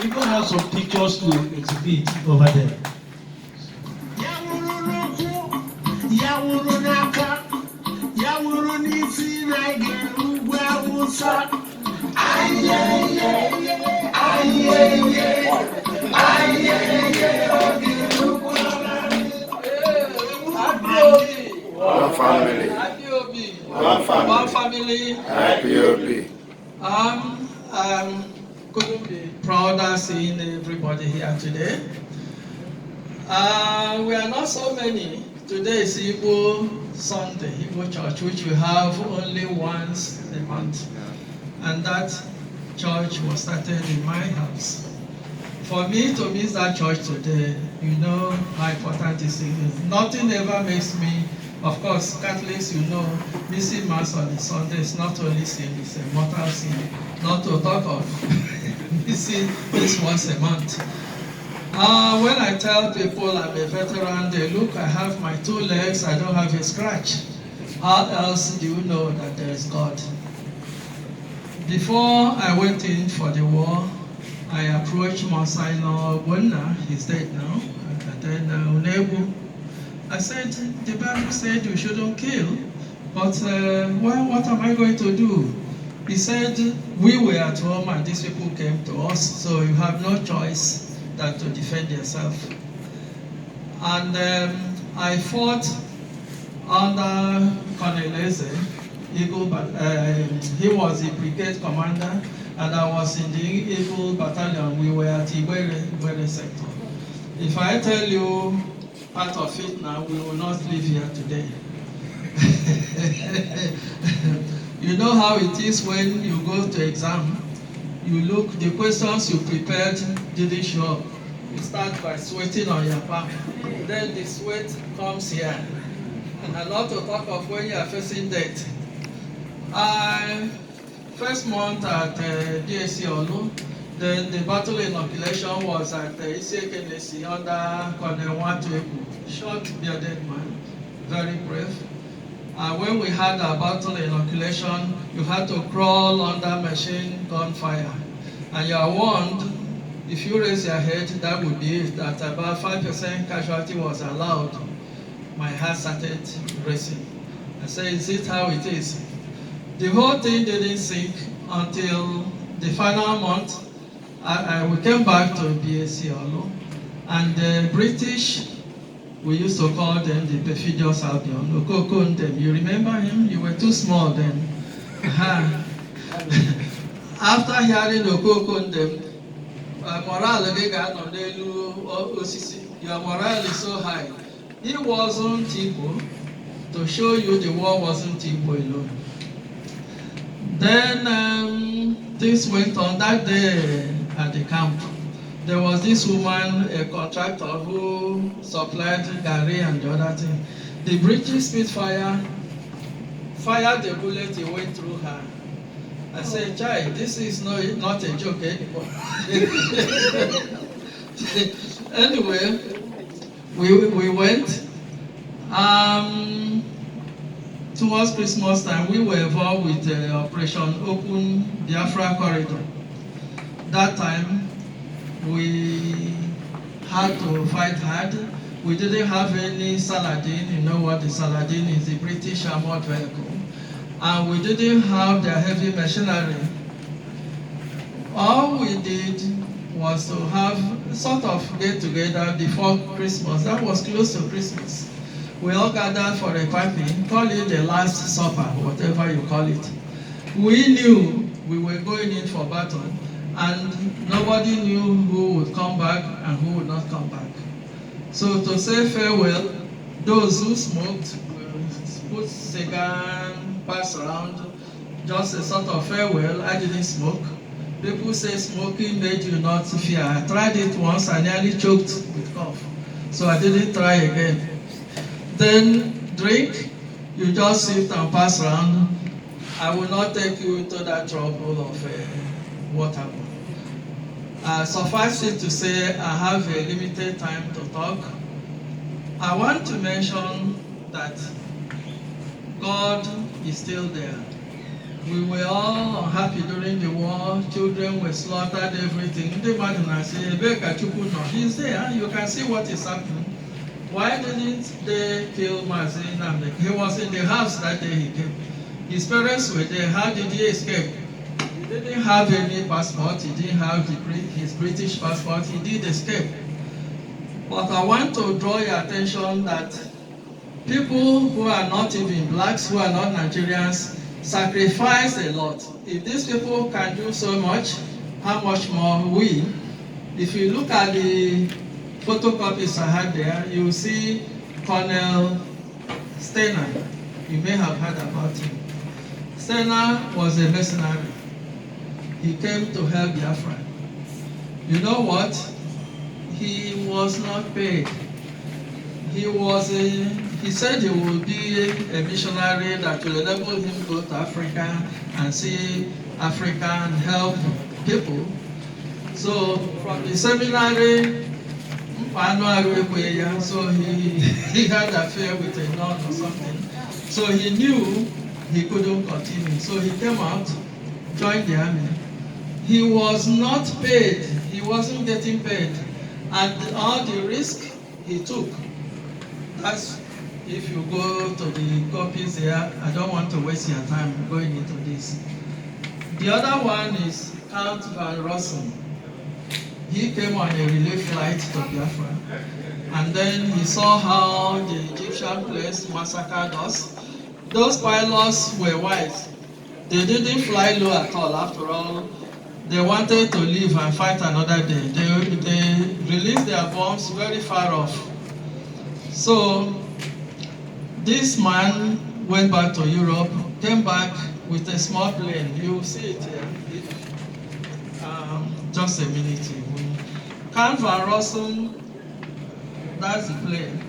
even have some pictures to exhibit over there. One family. One family. IPOB. Couldn't be prouder seeing everybody here today. We are not so many. Today is Igbo Sunday, Igbo Church, which we have only once a month. And that church was started in my house. For me to miss that church today, you know how important this thing is. Nothing ever makes me, of course, Catholics, you know, missing Mass on a Sunday is not only sin, it's a mortal sin. Not to talk of missing this once a month. When I tell people I'm a veteran, they look, I have my 2 legs, I don't have a scratch. How else do you know that there is God? Before I went in for the war, I approached Monsignor Wonna, he's dead now, and then Unebu. I said, the Bible said you shouldn't kill, but what am I going to do? He said, we were at home and these people came to us, so you have no choice than to defend yourself. And I fought under Colonel Eze, he was the brigade commander, and I was in the Eagle Battalion. We were at Iwere sector. If I tell you part of it now, we will not live here today. You know how it is when you go to exam, you look, the questions you prepared didn't show up. You start by sweating on your palm. Then the sweat comes here. And a lot to talk of when you are facing death. First month at DSC Olu, then the battle inoculation was at Isekenesi under Colonel Nwatuekwu, short bearded man, very brave. When we had our battle inoculation, you had to crawl under machine gun fire. And you are warned, if you raise your head, that would be it, that about 5% casualty was allowed. My heart started racing. I said, is it how it is? The whole thing didn't sink until the final month. We came back to BSC Olu, and the British, we used to call them the perfidious Albion, Okokondem. You remember him? You were too small then. After hearing Okokondem, your morale is so high. He wasn't Igbo. To show you the war wasn't Igbo alone. Then things went on that day at the camp. There was this woman, a contractor, who supplied Gary and the other thing. The British Spitfire fired the bullet, it went through her. I said, Chai, this is not a joke anymore. Anyway, we went. Towards Christmas time, we were involved with Operation Open Biafra Corridor. That time, we had to fight hard. We didn't have any Saladin. You know what the Saladin is, the British armored vehicle. And we didn't have their heavy machinery. All we did was to have sort of get together before Christmas. That was close to Christmas. We all gathered for a party, call it the last supper, whatever you call it. We knew we were going in for battle, and nobody knew who would come back and who would not come back. So to say farewell, those who smoked will put cigar, pass around, just a sort of farewell. I didn't smoke. People say smoking made you not fear. I tried it once, I nearly choked with cough. So I didn't try again. Then drink, you just sit and pass around. I will not take you into that trouble of water. Suffice it to say, I have a limited time to talk. I want to mention that God is still there. We were all unhappy during the war. children were slaughtered, everything. Ndị mmadụ na-asị, ebee ka Chukwu nọ? He's there, you can see what is happening. Why didn't they kill Mazi Nnamdi? He was in the house that day he came. His parents were there. How did he escape? He didn't have any passport. He didn't have his British passport. He did escape. But I want to draw your attention that people who are not even blacks, who are not Nigerians, sacrifice a lot. If these people can do so much, how much more we? If you look at the photocopies I had there, you see Colonel Steiner. You may have heard about him. Steiner was a mercenary. He came to help Biafra. You know what? He was not paid. He said he would be a missionary that will enable him to go to Africa and see Africa and help people. So from the seminary, so he had an affair with a nun or something. So he knew he couldn't continue. So he came out, joined the army. He was not paid. He wasn't getting paid. And all the risk he took. That's, if you go to the copies here, I don't want to waste your time going into this. The other one is Count Van Rossum. He came on a relief flight to Biafra, and then he saw how the Egyptian place massacred us. Those pilots were wise. They didn't fly low at all. After all, they wanted to leave and fight another day. They released their bombs very far off. So this man went back to Europe, came back with a small plane. You see it here. Just a minute. Count Van Rossum, that's the plane.